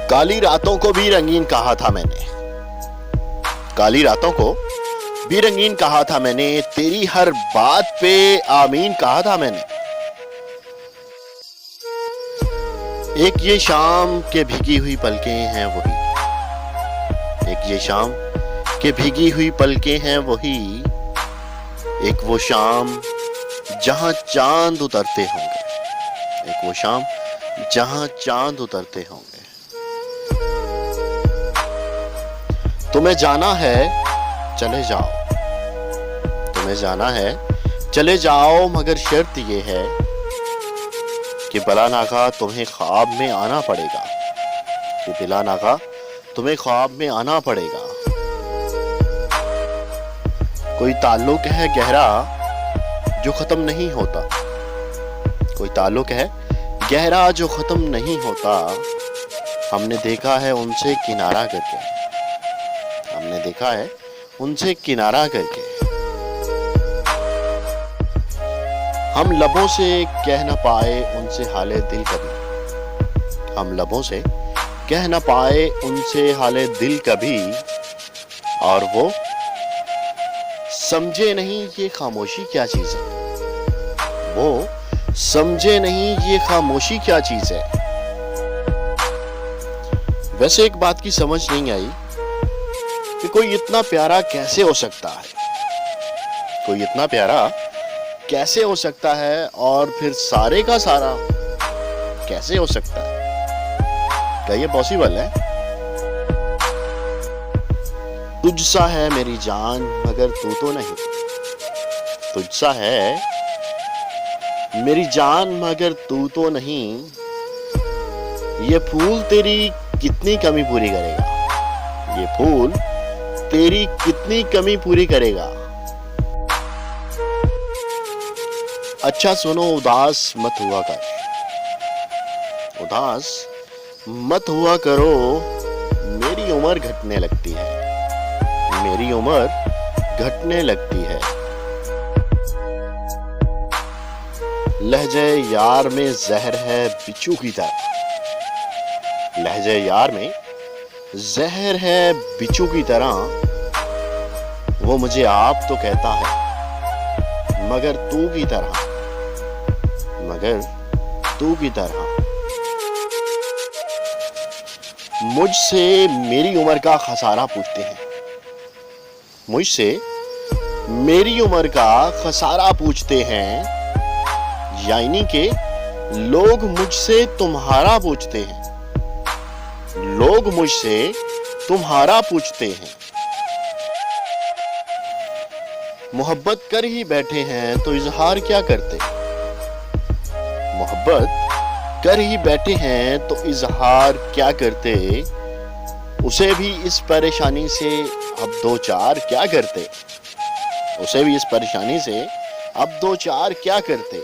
काली रातों को भी रंगीन कहा था मैंने, काली रातों को भी रंगीन कहा था मैंने, तेरी हर बात पे आमीन कहा था मैंने। एक ये शाम के भीगी हुई पलकें हैं वही, एक ये शाम के भीगी हुई पलकें हैं वही, एक वो शाम जहां चांद उतरते होंगे, एक वो शाम जहां चांद उतरते होंगे। तुम्हें जाना है चले जाओ, तुम्हें जाना है चले जाओ, मगर शर्त ये है कि भला नागा तुम्हें ख्वाब में आना पड़ेगा, कि भला नागा तुम्हें ख्वाब में आना पड़ेगा। कोई ताल्लुक है गहरा जो खत्म नहीं होता, कोई ताल्लुक है गहरा जो खत्म नहीं होता, हमने देखा है उनसे किनारा करके, हमने देखा है उनसे किनारा करके। हम लबों से कह न पाए उनसे हाले दिल कभी, हम लबों से कह न पाए उनसे हाले दिल कभी, और वो समझे नहीं ये खामोशी क्या चीज है, वो समझे नहीं ये खामोशी क्या चीज है। वैसे एक बात की समझ नहीं आई कि कोई इतना प्यारा कैसे हो सकता है, कोई इतना प्यारा कैसे हो सकता है, और फिर सारे का सारा कैसे हो सकता है। क्या ये पॉसिबल है? तुझसा है मेरी जान मगर तू तो नहीं, तुझसा है मेरी जान मगर तू तो नहीं, ये फूल तेरी कितनी कमी पूरी करेगा, ये फूल तेरी कितनी कमी पूरी करेगा। अच्छा सुनो उदास मत हुआ कर, उदास मत हुआ करो, मेरी उम्र घटने लगती है, मेरी उम्र घटने लगती है। लहजे यार में जहर है बिच्छू की तरह, लहजे यार में जहर है बिच्छू की तरह, वो मुझे आप तो कहता है मगर तू की तरह, मगर तू की तरह। मुझसे मेरी उम्र का खसारा पूछते हैं, मुझसे मेरी उम्र का खसारा पूछते हैं, यानी कि लोग मुझसे तुम्हारा पूछते हैं, लोग मुझसे तुम्हारा पूछते हैं। मोहब्बत कर ही बैठे हैं तो इजहार क्या करते, मोहब्बत कर ही बैठे हैं तो इजहार क्या करते, उसे भी इस परेशानी से अब दो चार क्या करते, उसे भी इस परेशानी से अब दो चार क्या करते।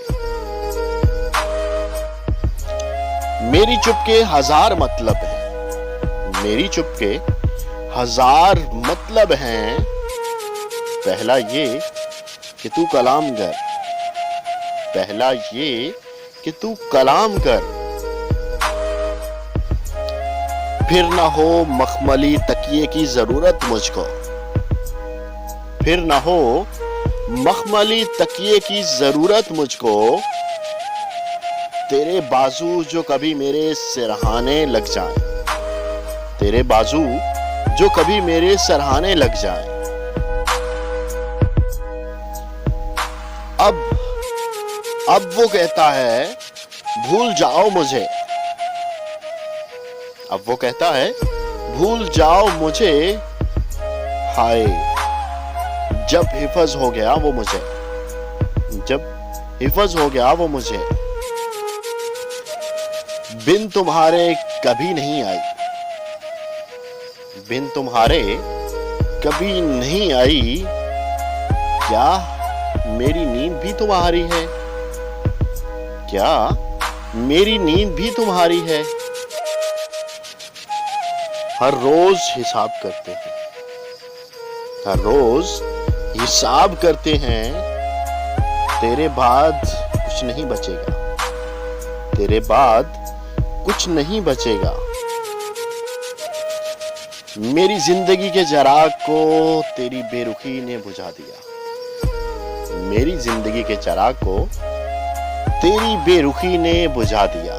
मेरी चुपके हजार मतलब है, मेरी चुपके हजार मतलब हैं, पहला ये कि तू कलाम कर, पहला ये कि तू कलाम कर, फिर ना हो मखमली तकिए की जरूरत मुझको, फिर ना हो मखमली तकिए की जरूरत मुझको, तेरे बाजू जो कभी मेरे सिरहाने लग जाए, तेरे बाजू जो कभी मेरे सरहाने लग जाए। अब वो कहता है भूल जाओ मुझे, अब वो कहता है भूल जाओ मुझे, हाय जब हिफज हो गया वो मुझे, जब हिफज हो गया वो मुझे। बिन तुम्हारे कभी नहीं आई, बिन तुम्हारे कभी नहीं आई, क्या मेरी नींद भी तुम्हारी है, क्या मेरी नींद भी तुम्हारी है। हर रोज हिसाब करते हैं, हर रोज हिसाब करते हैं, तेरे बाद कुछ नहीं बचेगा, तेरे बाद कुछ नहीं बचेगा। मेरी जिंदगी के चिराग को तेरी बेरुखी ने बुझा दिया। मेरी जिंदगी के चिराग को तेरी बेरुखी ने बुझा दिया।